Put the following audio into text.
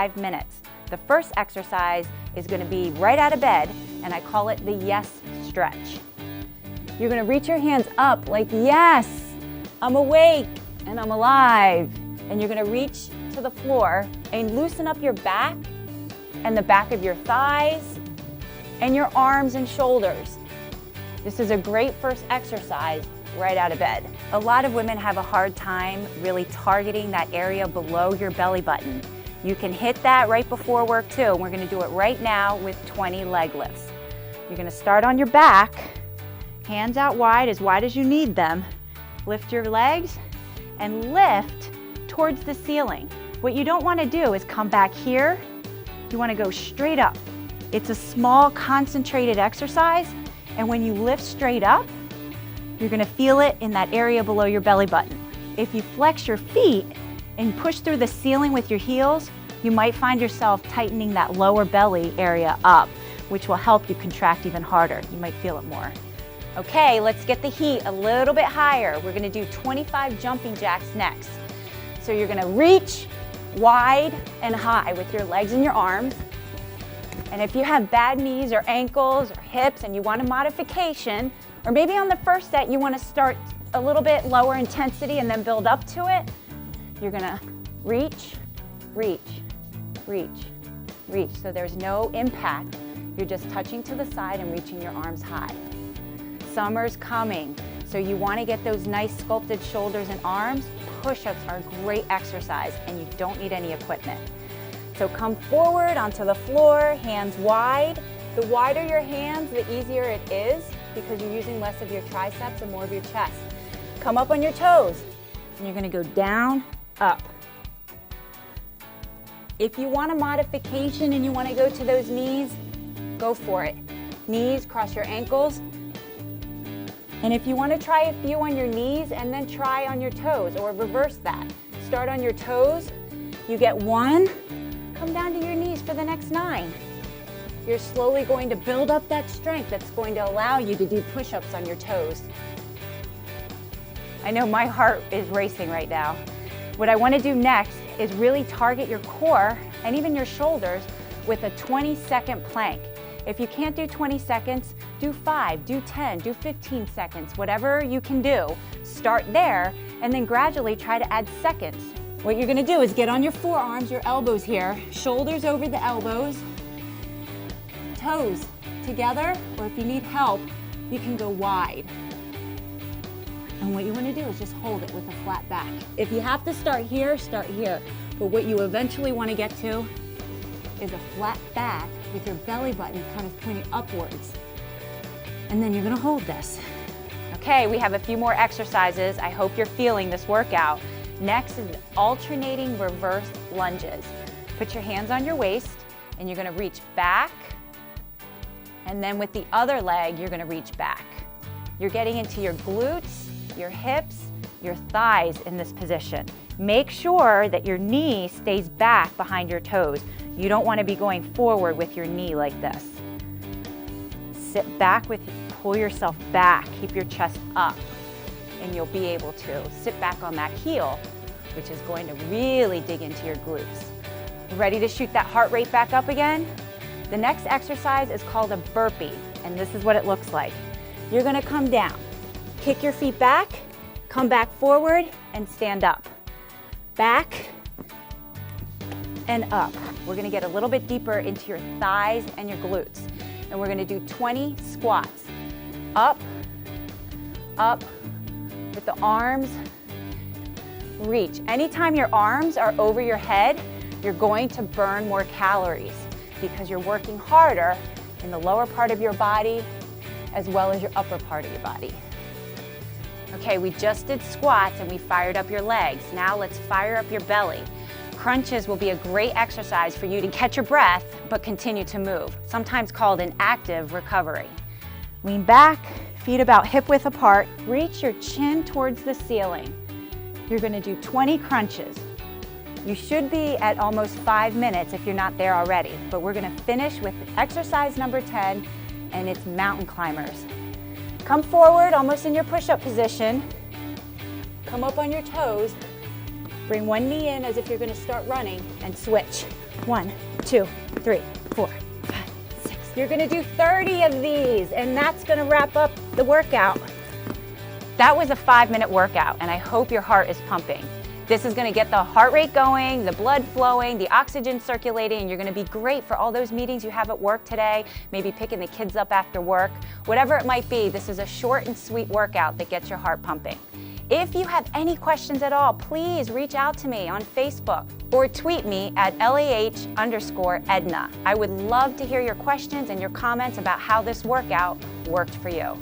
5 minutes. The first exercise is going to be right out of bed, and I call it the yes stretch. You're going to reach your hands up like, yes, I'm awake and I'm alive. And you're going to reach to the floor and loosen up your back and the back of your thighs and your arms and shoulders. This is a great first exercise right out of bed. A lot of women have a hard time really targeting that area below your belly button. You can hit that right before work too, and we're going to do it right now with 20 leg lifts. You're going to start on your back, hands out wide as you need them. Lift your legs and lift towards the ceiling. What you don't want to do is come back here. You want to go straight up. It's a small concentrated exercise, and when you lift straight up, you're going to feel it in that area below your belly button. If you flex your feet and push through the ceiling with your heels, you might find yourself tightening that lower belly area up, which will help you contract even harder. You might feel it more. Okay, let's get the heat a little bit higher. We're going to do 25 jumping jacks next. So you're going to reach wide and high with your legs and your arms. And if you have bad knees or ankles or hips and you want a modification, or maybe on the first set you want to start a little bit lower intensity and then build up to it, you're going to reach, reach, reach, reach. So there's no impact. You're just touching to the side and reaching your arms high. Summer's coming, so you want to get those nice sculpted shoulders and arms. Push-ups are a great exercise, and you don't need any equipment. So come forward onto the floor, hands wide. The wider your hands, the easier it is because you're using less of your triceps and more of your chest. Come up on your toes, and you're going to go down, up. If you want a modification and you want to go to those knees, go for it. Knees, cross your ankles. And if you want to try a few on your knees and then try on your toes, or reverse that. Start on your toes, you get 1, come down to your knees for the next 9. You're slowly going to build up that strength that's going to allow you to do push-ups on your toes. I know my heart is racing right now. What I want to do next is really target your core and even your shoulders with a 20-second plank. If you can't do 20 seconds, do 5, do 10, do 15 seconds, whatever you can do. Start there and then gradually try to add seconds. What you're going to do is get on your forearms, your elbows here, shoulders over the elbows, toes together, or if you need help, you can go wide. And what you want to do is just hold it with a flat back. If you have to start here, start here. But what you eventually want to get to is a flat back with your belly button kind of pointing upwards. And then you're going to hold this. Okay, we have a few more exercises. I hope you're feeling this workout. Next is alternating reverse lunges. Put your hands on your waist and you're going to reach back. And then with the other leg, you're going to reach back. You're getting into your glutes, your hips, your thighs in this position. Make sure that your knee stays back behind your toes. You don't want to be going forward with your knee like this. Sit back pull yourself back, keep your chest up, and you'll be able to sit back on that heel, which is going to really dig into your glutes. Ready to shoot that heart rate back up again? The next exercise is called a burpee, and this is what it looks like. You're going to come down, kick your feet back, come back forward, and stand up. Back and up. We're going to get a little bit deeper into your thighs and your glutes, and we're going to do 20 squats. Up, up, with the arms, reach. Anytime your arms are over your head, you're going to burn more calories because you're working harder in the lower part of your body as well as your upper part of your body. Okay, we just did squats and we fired up your legs. Now let's fire up your belly. Crunches will be a great exercise for you to catch your breath but continue to move, sometimes called an active recovery. Lean back, feet about hip width apart. Reach your chin towards the ceiling. You're going to do 20 crunches. You should be at almost 5 minutes if you're not there already, but we're going to finish with exercise number 10, and it's mountain climbers. Come forward, almost in your push-up position. Come up on your toes. Bring one knee in as if you're going to start running, and switch. 1, 2, 3, 4, 5, 6. You're gonna do 30 of these, and that's gonna wrap up the workout. That was a 5-minute workout, and I hope your heart is pumping. This is gonna get the heart rate going, the blood flowing, the oxygen circulating, and you're gonna be great for all those meetings you have at work today, maybe picking the kids up after work. Whatever it might be, this is a short and sweet workout that gets your heart pumping. If you have any questions at all, please reach out to me on Facebook or tweet me at LAH_Edna. I would love to hear your questions and your comments about how this workout worked for you.